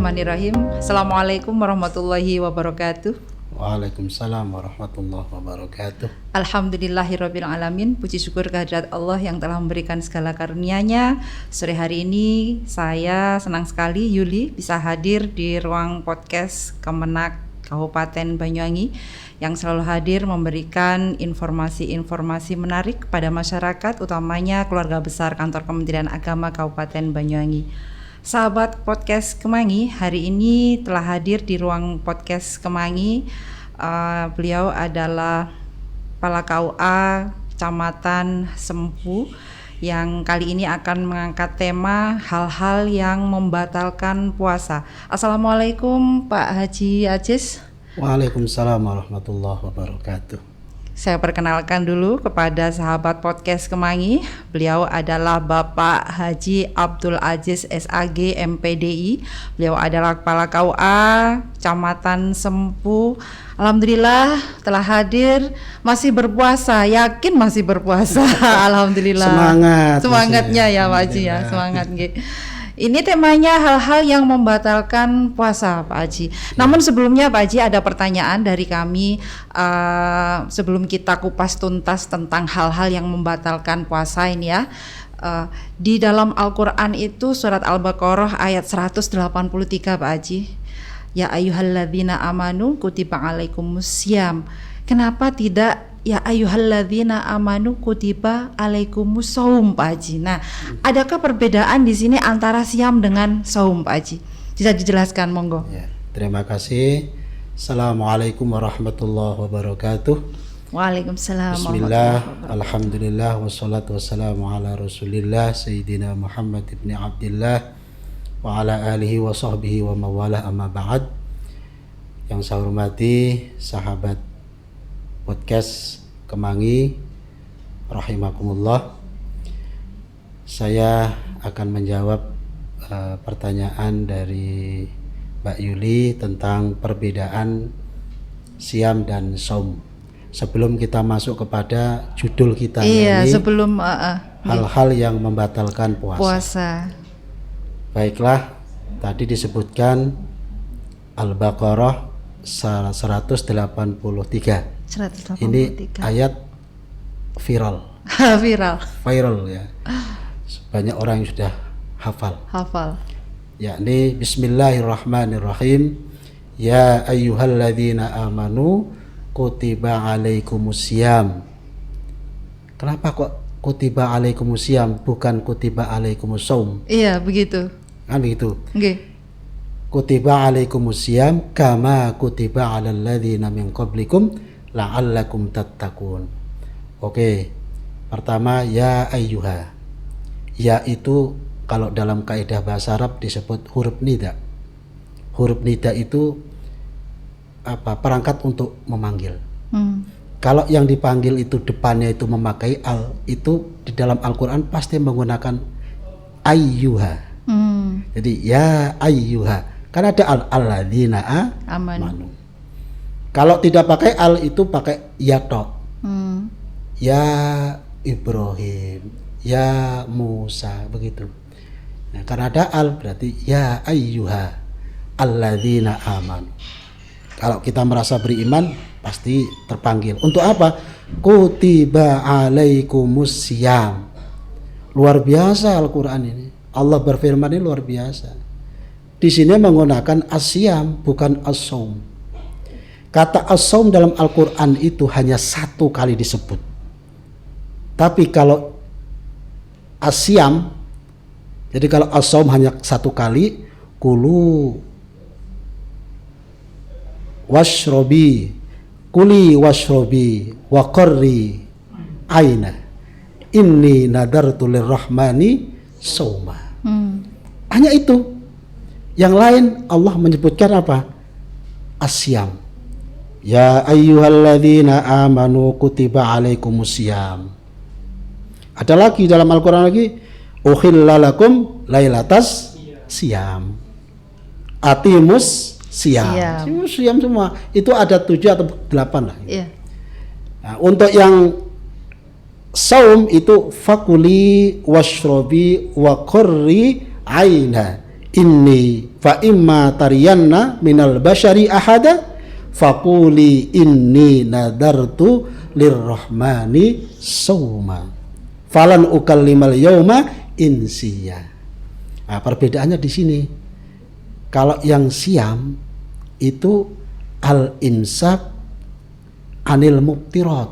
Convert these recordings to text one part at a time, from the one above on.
Bismillahirrahmanirrahim. Assalamualaikum warahmatullahi wabarakatuh. Waalaikumsalam warahmatullahi wabarakatuh. Alhamdulillahirabbil alamin. Puji syukur kehadirat Allah yang telah memberikan segala karunia-Nya. Sore hari ini saya senang sekali Yuli bisa hadir di ruang podcast Kemenak Kabupaten Banyuwangi yang selalu hadir memberikan informasi-informasi menarik kepada masyarakat, utamanya keluarga besar Kantor Kementerian Agama Kabupaten Banyuwangi. Sahabat podcast Kemangi, hari ini telah hadir di ruang podcast Kemangi. Beliau adalah Kepala KUA Kecamatan Sempu yang kali ini akan mengangkat tema hal-hal yang membatalkan puasa. Assalamualaikum Pak Haji Aziz. Waalaikumsalam warahmatullahi wabarakatuh. Saya perkenalkan dulu kepada sahabat podcast Kemangi. Beliau adalah Bapak Haji Abdul Aziz SAG MPDI. Beliau adalah Kepala KUA Kecamatan Sempu. Alhamdulillah telah hadir, masih berpuasa, yakin masih berpuasa. Alhamdulillah. Semangatnya ya Pak Haji ya, semangat nggih. Ini temanya hal-hal yang membatalkan puasa Pak Haji. Namun sebelumnya Pak Haji ada pertanyaan dari kami sebelum kita kupas tuntas tentang hal-hal yang membatalkan puasa ini ya. Di dalam Al-Quran itu surat Al-Baqarah ayat 183 Pak Haji. Ya ayyuhalladzina amanu kutiba alaikumussyam. Kenapa tidak ya ayyuhalladzina amanu kutiba alaikumussaum Pak Haji? Nah, adakah perbedaan di sini antara siam dengan saum Pak Haji? Bisa dijelaskan monggo. Ya, terima kasih. Assalamualaikum warahmatullahi wabarakatuh. Waalaikumsalam. Bismillah, alhamdulillah, wassalatu wassalamu ala rasulillah Sayyidina Muhammad ibn Abdillah wa ala alihi wa sahbihi wa mawalah amma ba'd. Yang saya hormati sahabat podcast Kemangi rahimakumullah, saya akan menjawab pertanyaan dari Mbak Yuli tentang perbedaan siam dan saum. Sebelum kita masuk kepada judul kita ini, sebelum hal-hal yang membatalkan puasa. Baiklah, tadi disebutkan Al-Baqarah 183. Ini ayat viral. viral ya. Banyak orang yang sudah hafal. Yakni Bismillahirrahmanirrahim. Ya ayyuhalladzina amanu kutiba alaikumussyam. Kenapa kok kutiba alaikumussyam bukan kutiba alaikumussaum? Iya, begitu. Kan begitu. Okay. Kutiba alaikumussyam kama kutiba alal ladzina min qablikum la'allakum tattaqun. Oke. Pertama ya ayyuha. Ya itu kalau dalam kaidah bahasa Arab disebut huruf nida. Huruf nida itu perangkat untuk memanggil. Kalau yang dipanggil itu depannya itu memakai al, itu di dalam Al-Qur'an pasti menggunakan ayyuha. Jadi ya ayyuha. Karena ada alladzina amanu. Kalau tidak pakai al itu pakai ya tok. Ya Ibrahim, ya Musa, begitu. Nah, karena ada al berarti ya ayyuha alladzina amanu. Kalau kita merasa beriman pasti terpanggil. Untuk apa? Kutiba alaikumussyam. Luar biasa Al-Qur'an ini. Allah berfirman ini luar biasa. Di sini menggunakan asyam bukan as-saum. Kata as-saum dalam Al-Qur'an itu hanya satu kali disebut. Tapi kalau asyam, jadi kalau as-saum hanya satu kali, kulu washrobi, kuli washrobi wa qarri aina inni nadartu lirrahmani sauma. Hanya itu. Yang lain Allah menyebutkan apa? Asyam. Ya ayyuhalladzina amanu kutiba alaikumussyam. Ada lagi dalam Al-Qur'an lagi, uhilla lakum lailatas syam. Atimus syam. Syam semua. Itu ada 7 atau 8 lah. Iya. Nah, untuk yang saum itu fakuli washrobi wa qurri aina inni fa imma tariyanna minal basyari ahada faquli inni nadartu lirrahmani sauma falan ukallimal yauma insiya. Nah, perbedaannya di sini. Kalau yang siam itu al-imsak anil mubtirat.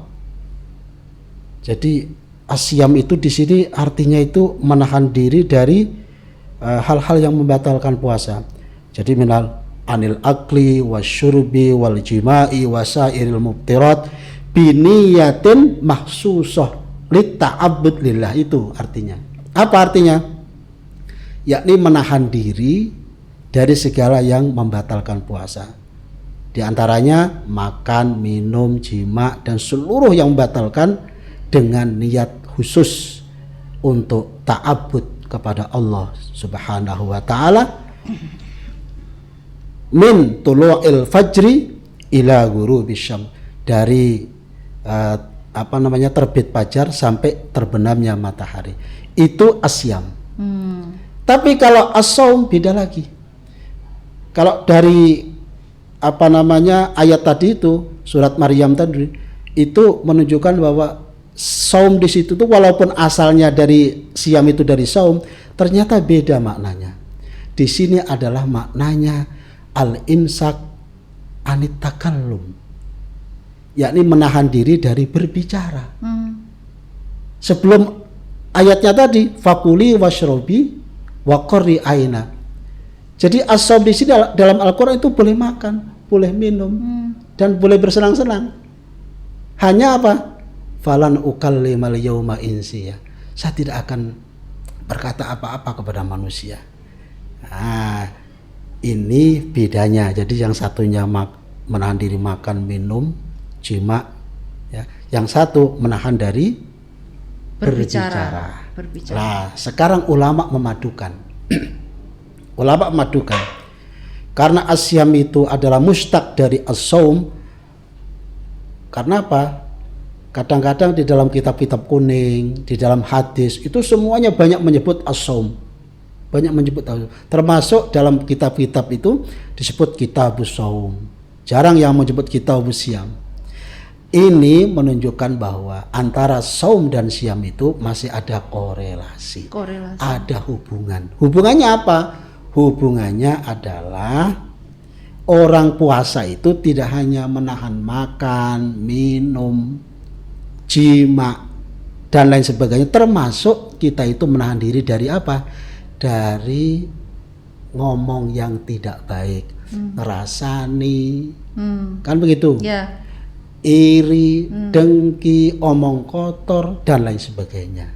Jadi asyam itu di sini artinya itu menahan diri dari hal-hal yang membatalkan puasa. Jadi minal anil akli wasyurbi wal jima'i wasairil mubtirat biniyatin mahsusah litta'abbud lillah, itu artinya. Apa artinya? Yakni menahan diri dari segala yang membatalkan puasa. Di antaranya makan, minum, jima dan seluruh yang membatalkan dengan niat khusus untuk ta'abbud kepada Allah Subhanahu wa taala min tulu'il fajri ila ghurubis syams, dari terbit fajar sampai terbenamnya matahari. Itu asyam. Tapi kalau as-shaum beda lagi. Kalau dari ayat tadi itu, surat Maryam tadi itu menunjukkan bahwa saum di situ tuh walaupun asalnya dari siam itu dari saum, ternyata beda maknanya. Di sini adalah maknanya al-imsak anit takallum, yakni menahan diri dari berbicara. Sebelum ayatnya tadi fakuli washrobi wa qurri aina. Jadi as-shaum di sini dalam Al-Qur'an itu boleh makan, boleh minum, dan boleh bersenang-senang. Hanya apa? Falan ukallimal yauma insiya. Saya tidak akan berkata apa-apa kepada manusia. Nah, ini bedanya. Jadi yang satunya menahan diri makan, minum, jima, ya. Yang satu menahan dari berbicara. Nah, sekarang ulama memadukan. Karena asyam itu adalah mustaq dari as-shaum. Karena apa? Kadang-kadang di dalam kitab-kitab kuning, di dalam hadis itu semuanya banyak menyebut as-shaum. Banyak menyebut as-shaum. Termasuk dalam kitab-kitab itu disebut kitabus shaum. Jarang yang menyebut kitabus syam. Ini menunjukkan bahwa antara saum dan siam itu masih ada korelasi. Ada hubungan. Hubungannya apa? Hubungannya adalah orang puasa itu tidak hanya menahan makan, minum, jima, dan lain sebagainya. Termasuk kita itu menahan diri dari apa? Dari ngomong yang tidak baik, ngerasani, kan begitu? Yeah. Iri, dengki, omong kotor dan lain sebagainya.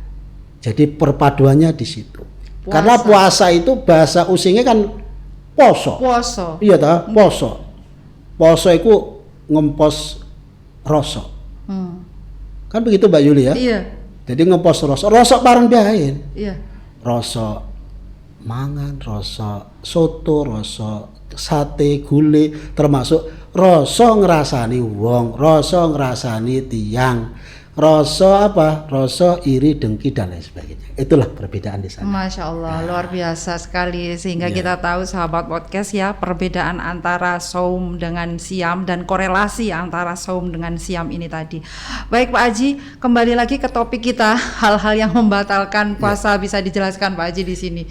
Jadi perpaduannya di situ. Puasa. Karena puasa itu bahasa usingnya kan poso. Iya toh, poso. Poso itu ngempos rasa. Kan begitu Mbak Yuli ya? Iya. Jadi ngempos rasa. Rasa barang biayain. Iya. Rasa mangan, rasa soto, rasa sate, gulai, termasuk rasa ngrasani wong, rasa ngrasani tiang, rasa apa? Rasa iri, dengki dan lain sebagainya. Itulah perbedaan di sana. Masya Allah, luar biasa sekali sehingga kita tahu sahabat podcast ya perbedaan antara saum dengan siam dan korelasi antara saum dengan siam ini tadi. Baik Pak Haji, kembali lagi ke topik kita, hal-hal yang membatalkan puasa bisa dijelaskan Pak Haji di sini.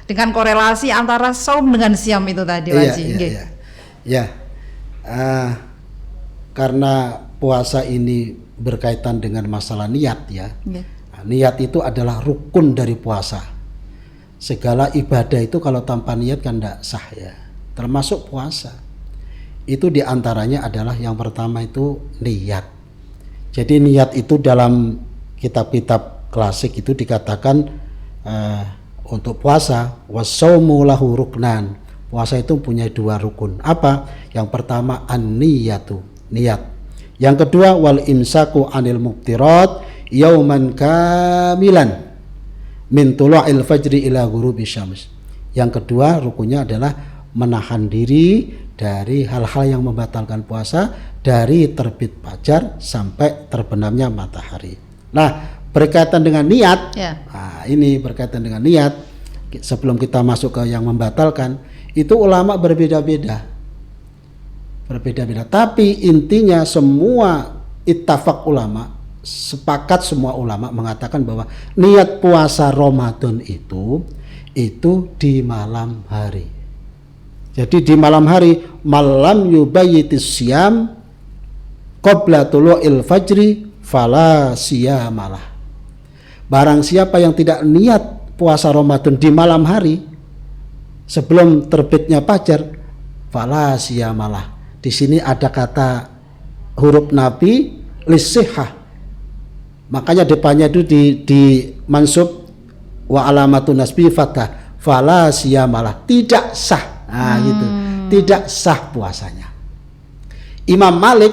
Dengan korelasi antara saum dengan siam itu tadi Pak Haji. Karena puasa ini berkaitan dengan masalah niat ya. Niat itu adalah rukun dari puasa. Segala ibadah itu kalau tanpa niat kan tidak sah ya. Termasuk puasa. Itu diantaranya adalah yang pertama itu niat. Jadi niat itu dalam kitab-kitab klasik itu dikatakan untuk puasa was-shaumu lahu ruknan. Puasa itu punya dua rukun. Apa? Yang pertama an-niyatu, niat. Yang kedua wal imsaku anil mubtirat yauman kamilan min tulu'il fajri ila ghurubis syams. Yang kedua rukunnya adalah menahan diri dari hal-hal yang membatalkan puasa dari terbit fajar sampai terbenamnya matahari. Nah, berkaitan dengan niat. Nah, ini berkaitan dengan niat. sebelum kita masuk ke yang membatalkan, itu ulama berbeda-beda. Tapi intinya semua ittafaq ulama, sepakat semua ulama mengatakan bahwa niat puasa Ramadan itu di malam hari. Jadi di malam hari, malam yubayyitis siyam qabla tulu'il fajri fala siyamalah. Barang siapa yang tidak niat puasa Ramadan di malam hari sebelum terbitnya fajar, fala siyamalah. Di sini ada kata huruf nabi lisihah. Makanya depannya itu di mansub wa alamatun nasbi fathah, fala siyamalah, tidak sah. Nah, gitu. Tidak sah puasanya. Imam Malik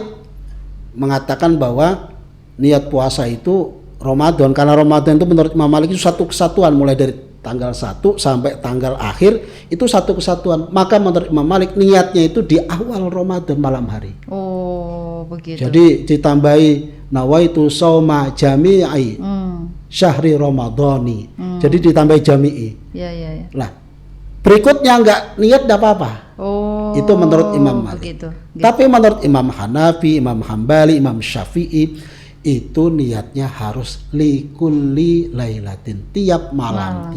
mengatakan bahwa niat puasa itu Ramadan, karena Ramadan itu menurut Imam Malik itu satu kesatuan, mulai dari tanggal 1 sampai tanggal akhir itu satu kesatuan. Maka menurut Imam Malik niatnya itu di awal Ramadan malam hari. Oh, begitu. Jadi ditambahi nawaitu shauma jami'i syahri ramadhani. Jadi ditambahi jami'i. Ya. Lah, berikutnya enggak niat enggak apa-apa. Oh. Itu menurut Imam Malik. Begitu. Tapi menurut Imam Hanafi, Imam Hambali, Imam Syafi'i itu niatnya harus likulli lailatin, tiap malam.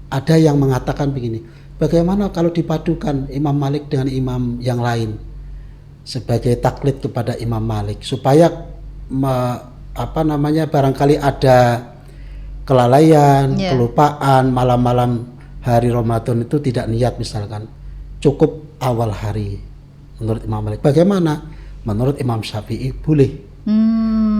Ada yang mengatakan begini, bagaimana kalau dipadukan Imam Malik dengan imam yang lain sebagai taklid kepada Imam Malik supaya barangkali ada kelalaian, kelupaan malam-malam hari Ramadan itu tidak niat misalkan, cukup awal hari menurut Imam Malik. Bagaimana? Menurut Imam Syafi'i boleh.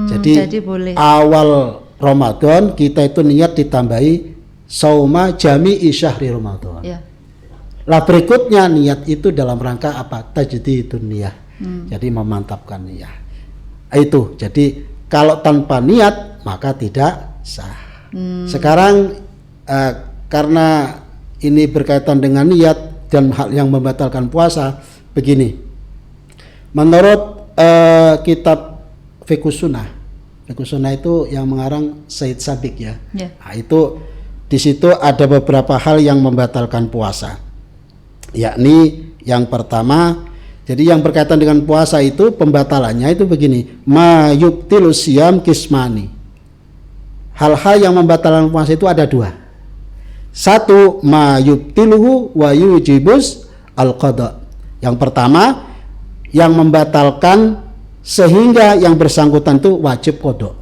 Jadi boleh. Awal Ramadan kita itu niat ditambahi sauma jami'i syahri Ramadan. Ya. Lah berikutnya niat itu dalam rangka apa? Tajdidun niyah. Jadi memantapkan niyah. Itu. Jadi kalau tanpa niat maka tidak sah. Sekarang karena ini berkaitan dengan niat dan hal yang membatalkan puasa, begini. Menurut kitab Fiqhus Sunnah itu yang mengarang Said Sabiq ya. Nah, itu di situ ada beberapa hal yang membatalkan puasa. Yakni yang pertama, jadi yang berkaitan dengan puasa itu pembatalannya itu begini, ma yubtilu siyam kismani. Hal-hal yang membatalkan puasa itu ada dua. Satu, ma yubtiluhu wa yujibus al-qada. Yang pertama, yang membatalkan sehingga yang bersangkutan itu wajib qada.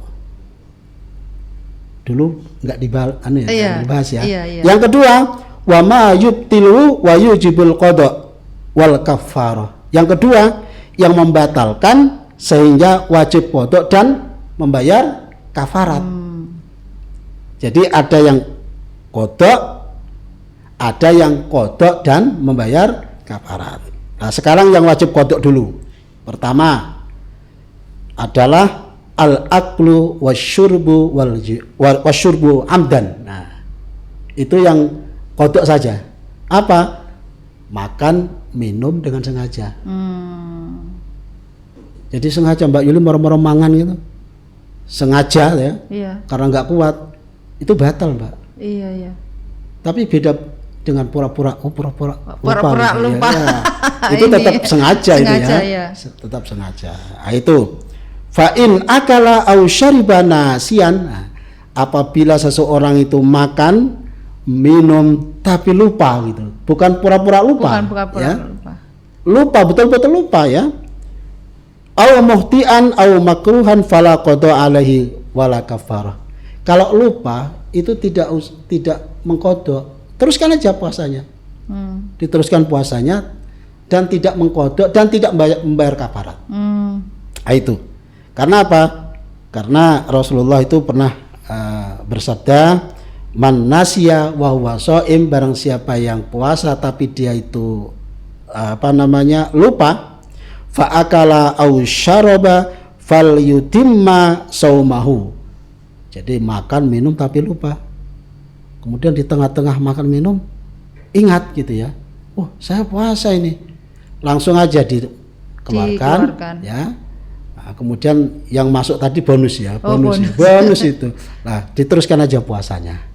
Dulu enggak dibahas ya. Iya. Yang kedua, wa ma yubtilu wa yujibul qada wal kafarah. Yang kedua, yang membatalkan sehingga wajib qada dan membayar kafarat. Jadi ada yang qada, ada yang qada dan membayar kafarat. Nah, sekarang yang wajib qada dulu. Pertama adalah al-aklu wasyurbu wasyurbu amdan. Nah, itu yang qada saja. Apa? Makan, minum dengan sengaja. Jadi sengaja Mbak Yuli merem-merem mangan gitu. Sengaja ya. Iya. Karena enggak kuat. Itu batal, Mbak. Iya. Tapi beda dengan pura-pura lupa. Ya. Itu tetap sengaja itu ya. Tetap sengaja. Nah, itu fa in akala au syariba nasian. Nah, apabila seseorang itu makan, minum tapi lupa gitu. Bukan pura-pura lupa. Bukan pura-pura ya. Lupa, betul-betul lupa ya. Au muhtian au makruhan fala qada alaihi wala kafarah. Kalau lupa itu tidak mengqada. Teruskan aja puasanya. Diteruskan puasanya dan tidak mengqada dan tidak membayar kafarat. Nah, itu. Karena apa? Karena Rasulullah itu pernah bersabda, man nasya wa huwa shaim, barang siapa yang puasa tapi dia itu lupa, fa akala au syaraba falyutimma saumahu. Jadi makan minum tapi lupa. Kemudian di tengah-tengah makan minum ingat gitu ya, oh saya puasa ini, langsung aja dikeluarkan. Ya. Nah, kemudian yang masuk tadi bonus ya, bonus itu. Nah, diteruskan aja puasanya.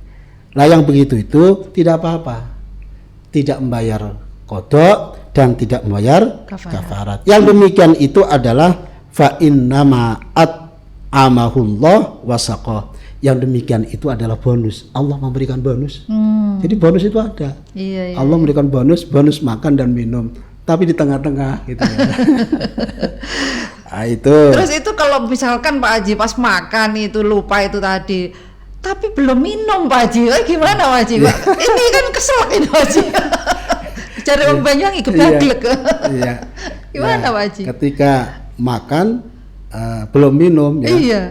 Lah yang begitu itu tidak apa-apa, tidak membayar qada dan tidak membayar kafarat. Yang demikian itu adalah fa innama at'amahullah wasaqah. Yang demikian itu adalah bonus. Allah memberikan bonus. Jadi bonus itu ada. Iya. Allah memberikan bonus makan dan minum. Tapi di tengah-tengah gitu ya. Nah, itu. Terus itu kalau misalkan Pak Haji pas makan itu lupa itu tadi, tapi belum minum Pak Haji, gimana Pak Haji? Ini kan kesel ini Pak Haji. Cari orang Banyuwangi kebaglek. Iya. Gimana Pak Haji? Ketika makan belum minum ya. Iya.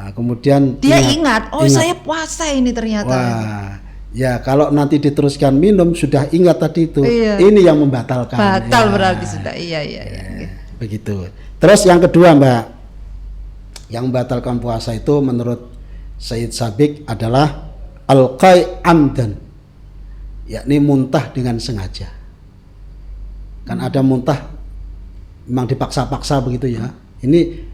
Kemudian dia ingat, saya puasa ini ternyata. Wah, ya kalau nanti diteruskan minum sudah ingat tadi itu. Iya. Ini yang membatalkan. Batal ya. berarti sudah. Iya. Begitu. Terus yang kedua Mbak, yang membatalkan puasa itu menurut Sayyid Sabiq adalah al-qai' amdan, yakni muntah dengan sengaja. Kan ada muntah memang dipaksa-paksa begitu ya. Ini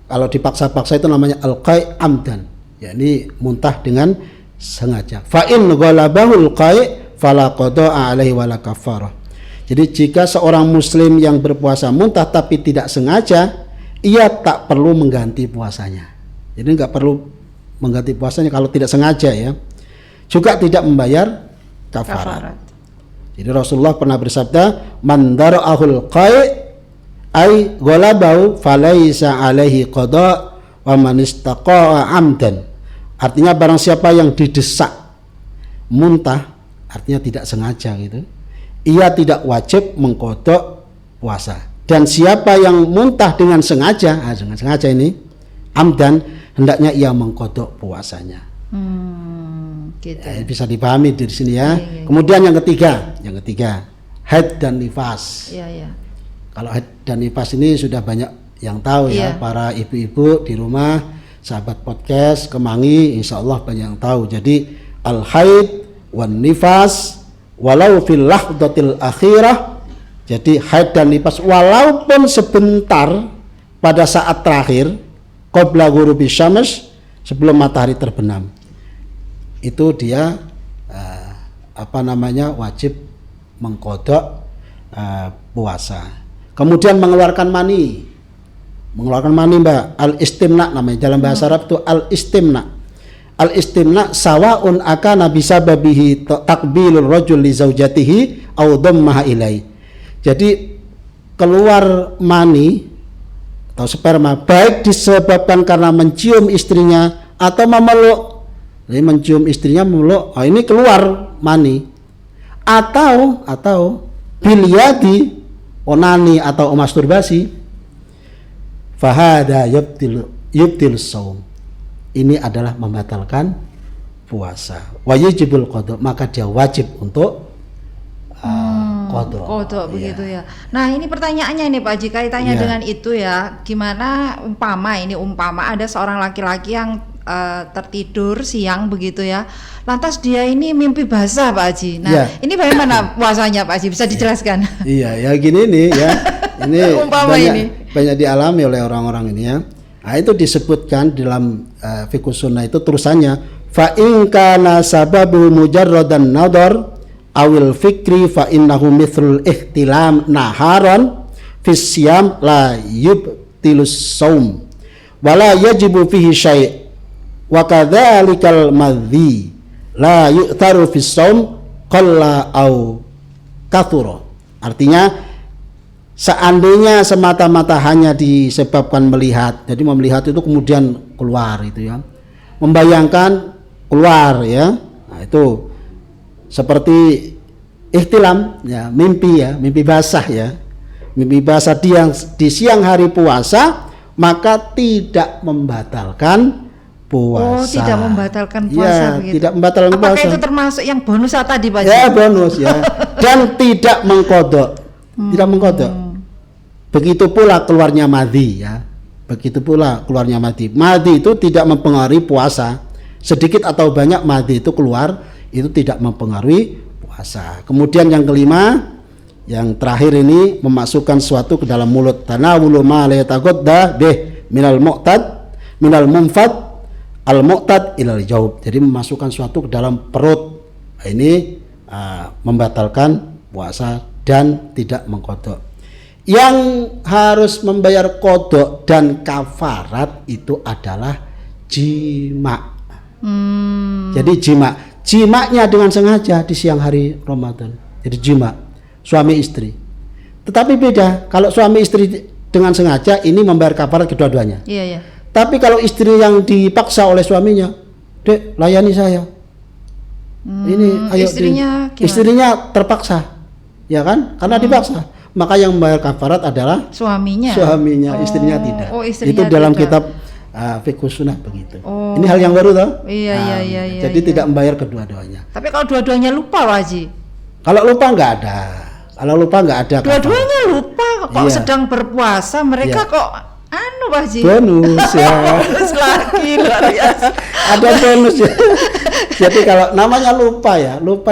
kalau dipaksa-paksa itu namanya al-qai' amdan, yakni muntah dengan sengaja. Fa in ghalabahul qai' fala qada'a alaihi wala kafarah. Jadi jika seorang muslim yang berpuasa muntah tapi tidak sengaja, ia tak perlu mengganti puasanya. Jadi nggak perlu mengganti puasanya kalau tidak sengaja ya. Juga tidak membayar kafarat. Jadi Rasulullah pernah bersabda, man dara'ahul qai' ay ghalabau falaisa alaihi qada' wa man istaqa'a amdan. Artinya barang siapa yang didesak muntah, artinya tidak sengaja gitu, ia tidak wajib mengkodok puasa. Dan siapa yang muntah dengan sengaja, dengan sengaja ini amdan, hendaknya ia mengkodok puasanya. Gitu. Bisa dipahami di sini ya. Iya. Kemudian yang ketiga, haid dan nifas. Iya. Kalau haid dan nifas ini sudah banyak yang tahu ya, para ibu-ibu di rumah, sahabat podcast Kemangi, insya Allah banyak yang tahu. Jadi al haid wan nifas walau fil lahdatil akhirah, jadi haid dan nifas walaupun sebentar pada saat terakhir qabla ghurubi syams, sebelum matahari terbenam, itu dia wajib mengkodok puasa. Kemudian mengeluarkan mani Mbak, al istimna namanya dalam bahasa Arab itu al istimna sawaun akana bisababihi takbilur rajul li zaujatihi aw dhammaha ilai. Jadi keluar mani atau sperma baik disebabkan karena mencium istrinya atau memeluk. Jadi mencium istrinya, memeluk, ini keluar mani. Atau bilyadi, onani atau masturbasi, fahada yubtil shaum. Ini adalah membatalkan puasa. Wajibul qada, maka dia wajib untuk qada. Begitu ya. Nah, ini pertanyaannya ini Pak Haji kaitannya dengan itu ya. Gimana umpama ada seorang laki-laki yang tertidur siang begitu ya. Lantas dia ini mimpi basah Pak Haji. Nah, ini bagaimana puasanya Pak Haji? Bisa dijelaskan? Iya, ya gini nih ya. Ini banyak dialami oleh orang-orang ini ya. Nah, itu disebutkan dalam fiqh sunnah itu terusannya, fa in kana sababu mujarradan nadar awil fikri fa innahu mithlul ihtilam naharan fis siyam la yubtilus shaum wala yajibu fihi syai' wa kadzalikal madhi la yu'taru fis shaum qalla au kathura. Artinya seandainya semata-mata hanya disebabkan melihat, jadi melihat itu kemudian keluar itu ya, membayangkan keluar ya, nah itu seperti ihtilam ya, mimpi basah ya, mimpi basah di siang hari puasa, maka tidak membatalkan puasa. Oh, tidak membatalkan puasa ya, begitu. Tidak membatalkan Apakah puasa. itu termasuk yang bonus tadi Pak? Ya, bonus ya. Dan tidak mengkodok. Tidak mengkodok. Begitu pula keluarnya madhi ya. Begitu pula keluarnya madhi. Madhi itu tidak mempengaruhi puasa. Sedikit atau banyak madhi itu keluar, itu tidak mempengaruhi puasa. Kemudian yang kelima, yang terakhir ini memasukkan sesuatu ke dalam mulut. Tanawulu ma la yataghadda bih minal mu'tad minal munfad al-mu'tad ilal jaub, jadi memasukkan sesuatu ke dalam perut. Ini membatalkan puasa dan tidak mengqadha. Yang harus membayar qadha dan kafarat itu adalah jima. Jadi jimaknya dengan sengaja di siang hari Ramadan. Jadi jima suami istri. Tetapi beda kalau suami istri dengan sengaja, ini membayar kafarat kedua-duanya. Iya. Tapi kalau istri yang dipaksa oleh suaminya, "Dek, layani saya." Ini ayo istrinya terpaksa. Ya kan? Karena dipaksa. Maka yang membayar kafarat adalah suaminya, istrinya tidak. Istrinya itu dalam kitab Fiqh Sunnah begitu. Ini hal yang baru toh? Iya. Jadi tidak membayar kedua-duanya. Tapi kalau dua-duanya lupa, Pak Haji? Kalau lupa nggak ada. Dua-duanya lupa kok sedang berpuasa, mereka kok Pak Haji? Bonus ya. Bonus lagi, luar biasa. Ada bonus ya. Jadi kalau namanya lupa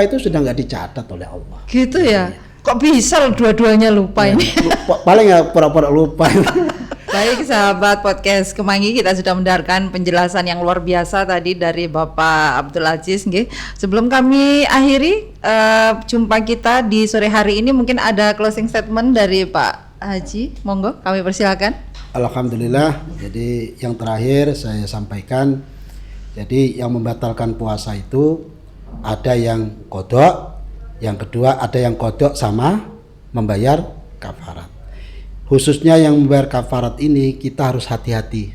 itu sudah nggak dicatat oleh Allah. Gitu ya. Kok bisa dua-duanya lupa ini? Paling ya pura-pura lupa. Baik sahabat podcast Kemangi, kita sudah mendengarkan penjelasan yang luar biasa tadi dari Bapak Abdul Aziz. Sebelum kami akhiri jumpa kita di sore hari ini, mungkin ada closing statement dari Pak Haji. Monggo, kami persilakan. Alhamdulillah. Jadi yang terakhir saya sampaikan, jadi yang membatalkan puasa itu ada yang qadha. Yang kedua ada yang qadha sama membayar kafarat. Khususnya yang membayar kafarat ini kita harus hati-hati.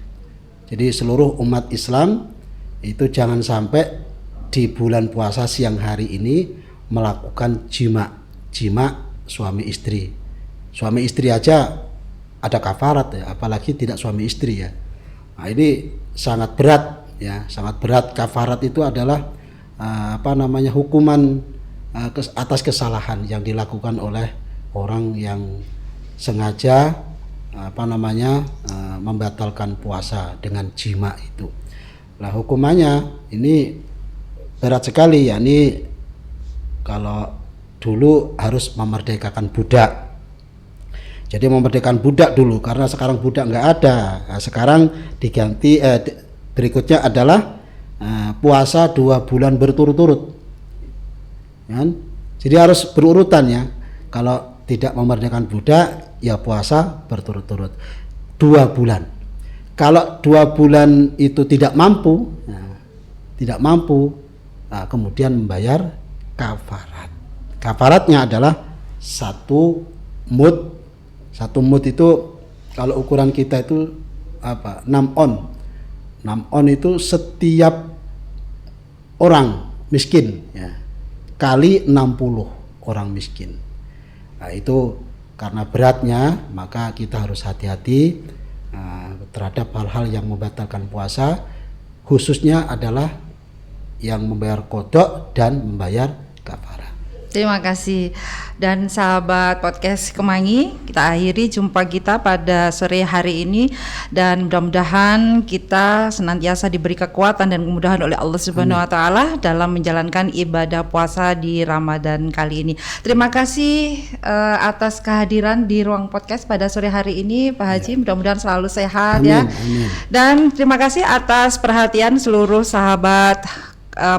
Jadi seluruh umat Islam itu jangan sampai di bulan puasa siang hari ini melakukan jima suami istri. Suami istri aja ada kafarat ya, apalagi tidak suami istri ya. Nah, ini sangat berat ya, sangat berat. Kafarat itu adalah hukuman atas kesalahan yang dilakukan oleh orang yang sengaja membatalkan puasa dengan jima itu. Nah, hukumannya ini berat sekali, yakni kalau dulu harus memerdekakan budak. Jadi memerdekakan budak dulu, karena sekarang budak nggak ada. Nah, sekarang diganti berikutnya adalah puasa 2 bulan berturut-turut. Kan? Jadi harus berurutan ya. Kalau tidak memerdekakan budak, ya puasa berturut-turut 2 bulan. Kalau 2 bulan itu tidak mampu, kemudian membayar kafarat. Kafaratnya adalah 1 mud. 1 mud itu kalau ukuran kita itu 6 on. 6 on itu setiap orang miskin ya, kali 60 orang miskin. Nah, itu karena beratnya maka kita harus hati-hati terhadap hal-hal yang membatalkan puasa, khususnya adalah yang membayar qadha dan membayar kafarah. Terima kasih. Dan sahabat podcast Kemangi, kita akhiri jumpa kita pada sore hari ini, dan mudah-mudahan kita senantiasa diberi kekuatan dan kemudahan oleh Allah Subhanahu wa taala dalam menjalankan ibadah puasa di Ramadan kali ini. Terima kasih atas kehadiran di ruang podcast pada sore hari ini Pak Haji. Mudah-mudahan selalu sehat. Amin. Dan terima kasih atas perhatian seluruh sahabat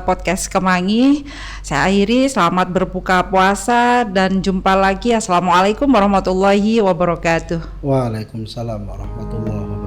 podcast Kemangi. Saya akhiri, selamat berbuka puasa dan jumpa lagi. Assalamualaikum warahmatullahi wabarakatuh. Waalaikumsalam warahmatullahi wabarakatuh.